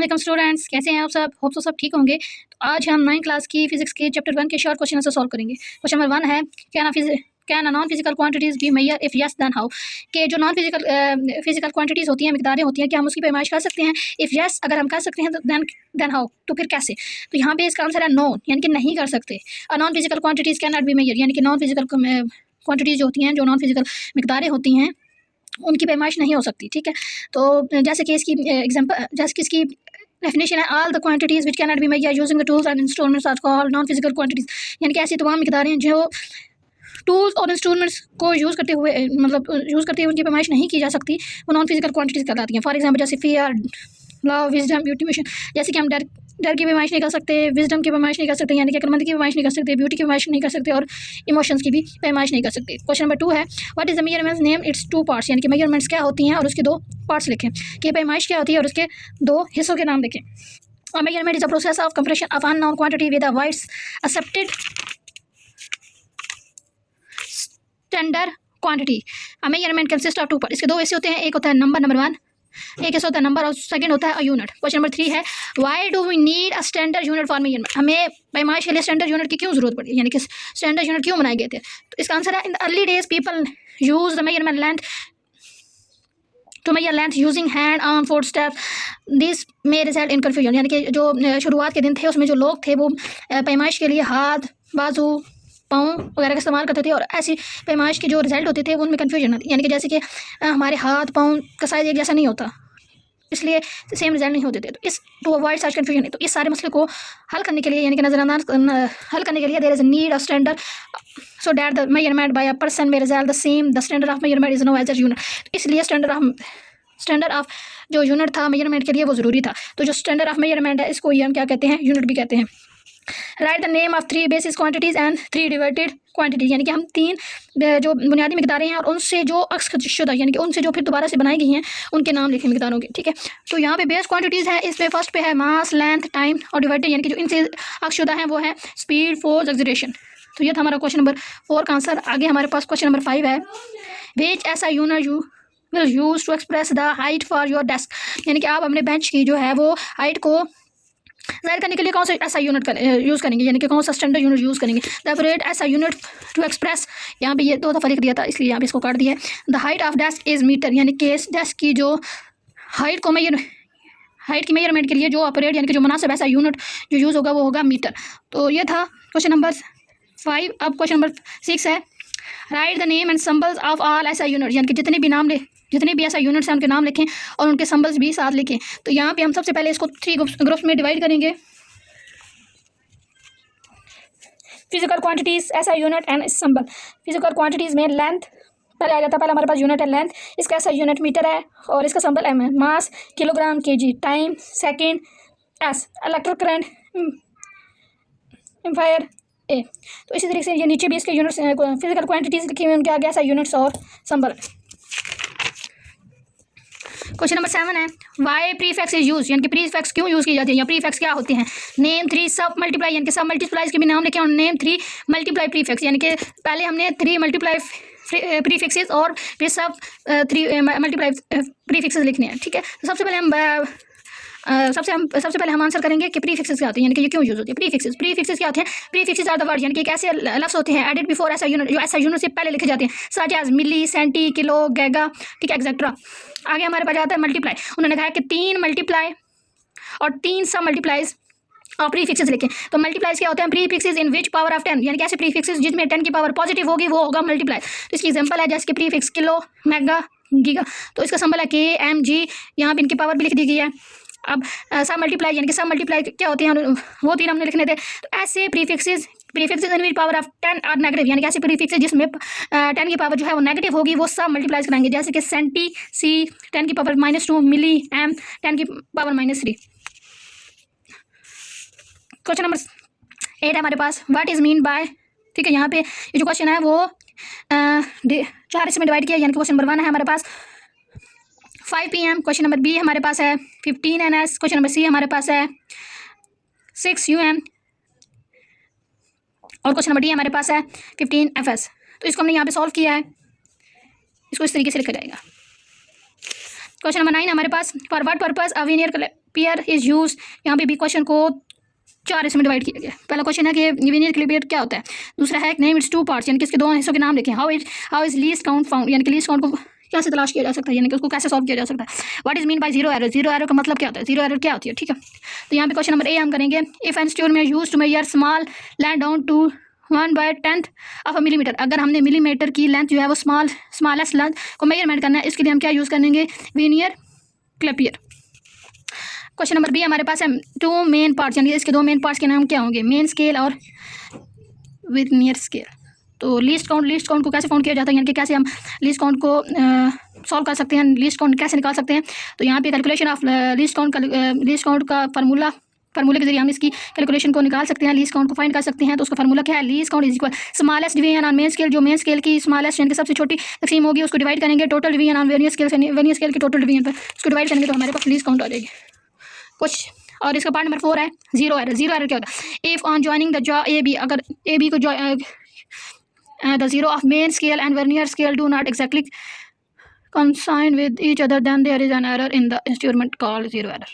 वालेकुम स्टूडेंट्स, कैसे हैं आप सब? होप तो सब ठीक होंगे। तो आज हम 9th क्लास की फिजिक्स के चैप्टर 1 के शॉर्ट क्वेश्चन आंसर सॉल्व करेंगे। क्वेश्चन नंबर 1 है, can non physical quantities be measure if yes then how. कि जो नॉन फिजिकल क्वांटिटीज होती हैं, मिकदारें होती हैं, क्या हम उसकी पैमाइश कर सकते हैं? इफ़ यस अगर हम कर सकते हैं तो देन हाउ, तो फिर कैसे? तो यहाँ पे इसका आंसर है नो, यानी कि नहीं कर सकते। Non physical quantities can not be measure, यानी कि नॉन फिजिकल क्वांटिटीज़ जो होती हैं, जो नॉन फिजिकल मिकदारें होती हैं, उनकी पैमाइश नहीं हो सकती। ठीक है, तो जैसे कि इसकी एग्जाम्पल, जैसे कि इसकी डेफिनेशन है, all the quantities which can not be measured using the tools and instruments are called non physical quantities. यानी कि ऐसी तमाम मिकदारें जो टूल्स और इंस्ट्रूमेंट्स को यूज़ करते हुए यूज़ करते हुए उनकी पैमाइश नहीं की जा सकती, वो नॉन फिजिकल क्वांटिटीज़ कहलाती हैं। फॉर एग्जाम्पल जैसे फियर, लव, विजडम, ब्यूटी, जैसे कि हम डर की पैमाइश नहीं कर सकते, विजडम की पैमाइश नहीं कर सकते, यानी कि अक्लमंदी की पैमाइश नहीं कर सकते, ब्यूटी की पैमाइश नहीं कर सकते, और इमोशंस की भी पैमाइश नहीं कर सकते। क्वेश्चन नंबर 2 है, what is the measurements name it's 2 parts. यानी कि मेजरमेंट्स क्या होती हैं और उसके 2 पार्ट्स लिखें। कि पैमाइश क्या होती है और उसके 2 हिस्सों के नाम लिखें। A measurement is a process of compression of unknown quantity with a wide accepted standard quantity. A measurement consists of 2 parts. इसके 2 हिस्से होते हैं, एक होता है नंबर 1, एक हिस्सा होता है नंबर, और सेकंड होता है यूनिट। क्वेश्चन नंबर 3 है, why do we need a standard unit for measurement. हमें पैमाइश के लिए स्टैंडर्ड यूनिट की क्यों जरूरत पड़ी, यानी कि स्टैंडर्ड यूनिट क्यों बनाए गए थे? तो इसका आंसर है, in the early days people use the measurement length to measure length using hand arm foot step, this may result in confusion. यानी कि जो शुरुआत के दिन थे उसमें जो लोग थे वो पैमाइश के लिए हाथ, बाजू, पाँव वगैरह का इस्तेमाल करते थे, और ऐसी पैमाइश के जो रिजल्ट होते थे उनमें कन्फ्यूजन होती, यानी कि जैसे कि हमारे हाथ पाँव का साइज एक जैसा नहीं होता, इसलिए सेम रिजल्ट नहीं होते थे। तो अवॉइड सच कन्फ्यूजन है, तो इस सारे मसले को हल करने के लिए, यानी कि नजरअंदाज हल करने के लिए, there is a need of standard so that the measurement by a person may result the same. The standard of measurement is known as a unit. इसलिए स्टैंडर्ड ऑफ जो यूनिट था मेजरमेंट के लिए वो ज़रूरी था। तो जो स्टैंडर्ड ऑफ मेजरमेंट है, इसको हम क्या कहते हैं? यूनिट भी कहते हैं। Right the name of 3 basis quantities and 3 divided quantities. यानी कि हम 3 जो बुनियादी मिकदारें हैं और उनसे जो अक्सशुदा, यानी कि उनसे जो फिर दोबारा से बनाई गई हैं, उनके नाम लिखें मिकदारों के। ठीक है, तो यहाँ पे बेस क्वांटिटीज़ है, इस पे फर्स्ट पे है मास, लेंथ, टाइम, और डिवाइडेड, यानी कि जो इनसे अक्सशुदा हैं वो है स्पीड, फोर्स, एक्सीलरेशन। तो ये था हमारा क्वेश्चन नंबर 4 का आंसर। आगे हमारे पास क्वेश्चन नंबर 5 है, विच ऐसा unit you will use to express the height for your desk. यानी कि आप अपने बेंच की जो है वो हाइट को ज़ाहिर करने के लिए कौन सा ऐसा यूनिट यूज़ करेंगे, यानी कि कौन सा स्टैंडर्ड यूनिट यूज़ करेंगे। द रेट ऐसा यूनिट टू एक्सप्रेस, यहाँ पे ये 2 दफ़ा लिख दिया था इसलिए यहाँ पे इसको काट दिया है। The height of desk is meter, यानी कि डेस्क की जो हाइट की मेजरमेंट के लिए जो ऑपरेट, यानी कि जो मुनासिब ऐसा यूनिट जो यूज़ होगा वो होगा मीटर। तो ये था क्वेश्चन नंबर 5। अब क्वेश्चन नंबर 6 है, right the name and symbols of all ऐसा यूनिट। यानी कि जितने भी ऐसा यूनिट्स हैं उनके नाम लिखें और उनके सिंबल्स भी साथ लिखें। तो यहाँ पे हम सबसे पहले इसको 3 ग्रुप्स में डिवाइड करेंगे। फिजिकल क्वांटिटीज़, ऐसा unit and symbol. Physical quantities में लेंथ पहले आ जाता है, पहले हमारे पास यूनिट है लेंथ, इसका ऐसा यूनिट मीटर है और इसका सिंबल एम है। Mass kilogram, KG, time second, S, electric current ampere A. तो इसी तरीके से ये नीचे भी इसके यूनिट्स फिजिकल क्वांटिटीज़ लिखी हुई, उनके आगे ऐसा यूनिट्स और सिंबल। क्वेश्चन नंबर 7 है, वाई प्रीफिक्स इज यूज, यानी कि प्रीफिक्स क्यों यूज़ की जाती है या प्रीफिक्स क्या होते हैं। नेम 3 सब मल्टीप्लाई, यानी कि सब मल्टीप्लाइज के भी नाम लिखे, और नेम 3 मल्टीप्लाई प्रीफिक्स, यानी कि पहले हमने 3 मल्टीप्लाई प्रीफिक्सेस और फिर सब 3 मल्टीप्लाई प्रीफिक्सेस लिखने हैं। ठीक है, तो सबसे पहले हम आंसर करेंगे कि प्रीफिक्सेस क्या होते हैं, यानी कि ये क्यों यूज़ होती है। प्रीफिक्सेस क्या होते हैं? प्रीफिक्सेस आर द वर्ड, यानी कि एक ऐसे लफ्ज़ होते हैं एडेड बिफोर ऐसा यूनिट, जो ऐसा यूनिट से पहले लिखे जाते हैं, सच एज मिली, सेंटी, किलो, गैगा, ठीक है, एक्सेट्रा। आगे हमारे पास आता है मल्टीप्लाई। उन्होंने कहा कि 3 मल्टीप्लाई और 3 सब मल्टीप्लाइज और प्रीफिक्सेस लिखें। तो मल्टीप्लाइज क्या होते हैं? Prefixes in which power of 10, यानी कि ऐसे प्रीफिक्सेस जिसमें 10 की पावर पॉजिटिव होगी वो होगा मल्टीप्लाई। तो इसकी एग्जांपल है जैसे कि प्रीफिक्स किलो, मेगा, गीगा, तो इसका सिंबल है के, एम, जी, यहाँ पे इनकी पावर भी लिख दी गई है। अब सब मल्टीप्लाई, यानी कि सब मल्टीप्लाई क्या होते हैं, वो 3 हमने लिखने थे। तो ऐसे prefixes in which power of 10 और नेगेटिव, यानी कि ऐसे प्रीफिक्सेस जिसमें 10 की पावर जो है वो नेगेटिव होगी, वो सब मल्टीप्लाइज कराएंगे। जैसे कि सेंटी, सी 10 की पावर -2, मिली, एम 10 की पावर -3। क्वेश्चन नंबर 8 है हमारे पास, व्हाट इज मीन बाय। ठीक है, यहाँ पे ये जो क्वेश्चन है वो 4 हिस्से में डिवाइड किया, यानी कि क्वेश्चन नंबर 1 है हमारे पास 5 PM, क्वेश्चन नंबर बी हमारे पास है 15 NS, क्वेश्चन नंबर सी हमारे पास है 6 UM, और क्वेश्चन नंबर डी हमारे पास है 15 FS। तो इसको हमने यहाँ पे सॉल्व किया है, इसको इस तरीके से लिखा जाएगा। क्वेश्चन नंबर 9 हमारे पास, for what purpose a vernier caliper is use, यहाँ पे भी क्वेश्चन को 4 हिस्सों में डिवाइड किया गया। पहला क्वेश्चन है कि वीनियर क्लिपियर क्या होता है। दूसरा है नेम इट्स 2 पार्ट्स, यानी कि इसके 2 हिस्सों के नाम लिखें। How is least count found, यानी कि लीस्ट काउंट को कैसे तलाश किया जा सकता है, यानी कि उसको कैसे सॉल्व किया जा सकता है। What is mean by zero error, zero error का मतलब क्या होता है, जीरो एरर क्या होती है, ठीक है। तो यहाँ पे क्वेश्चन नंबर ए हम करेंगे। If an instrument used to measure small length down to 1/10 of a millimeter, अगर हमने मिलीमीटर की लेंथ जो है वो स्मॉलेस्ट लेंथ को मेजरमेंट करना है, इसके लिए हम क्या यूज़ करेंगे, वीनियर क्लिपियर। क्वेश्चन नंबर बी हमारे पास है 2 मेन पार्ट्स, यानी इसके 2 मेन पार्ट्स के नाम क्या होंगे, मेन स्केल और वीनियर स्केल। तो लीस्ट काउंट को कैसे फाउंड किया जाता है, यानी कि कैसे हम लीस्ट काउंट को सॉल्व कर सकते हैं, लीस्ट काउंट कैसे निकाल सकते हैं। तो यहाँ पे कैलकुलेशन ऑफ लीस्ट काउंट का फार्मूले के जरिए हम इसकी कैलकुलेशन को निकाल सकते हैं, लीस्ट काउंट को फाइंड कर सकते हैं। तो उसका फार्मूला क्या है, least count is equal smallest division on main scale, जो मेन स्केल की स्मॉलेस्ट यानी कि सबसे छोटी तकसीम होगी उसको डिवाइड करेंगे total division on vernier scale के टोटल डिवीजन पर उसको डिवाइड करेंगे, तो हमारे पास लीस्ट काउंट आ जाएगी कुछ। और इसका पार्ट नंबर 4 है जीरो एरर। जीरो एरर क्या होता है, if on joining the A B, अगर ए बी को the zero of main scale and vernier scale do not exactly coincide with each other, then there is an error in the instrument called zero error.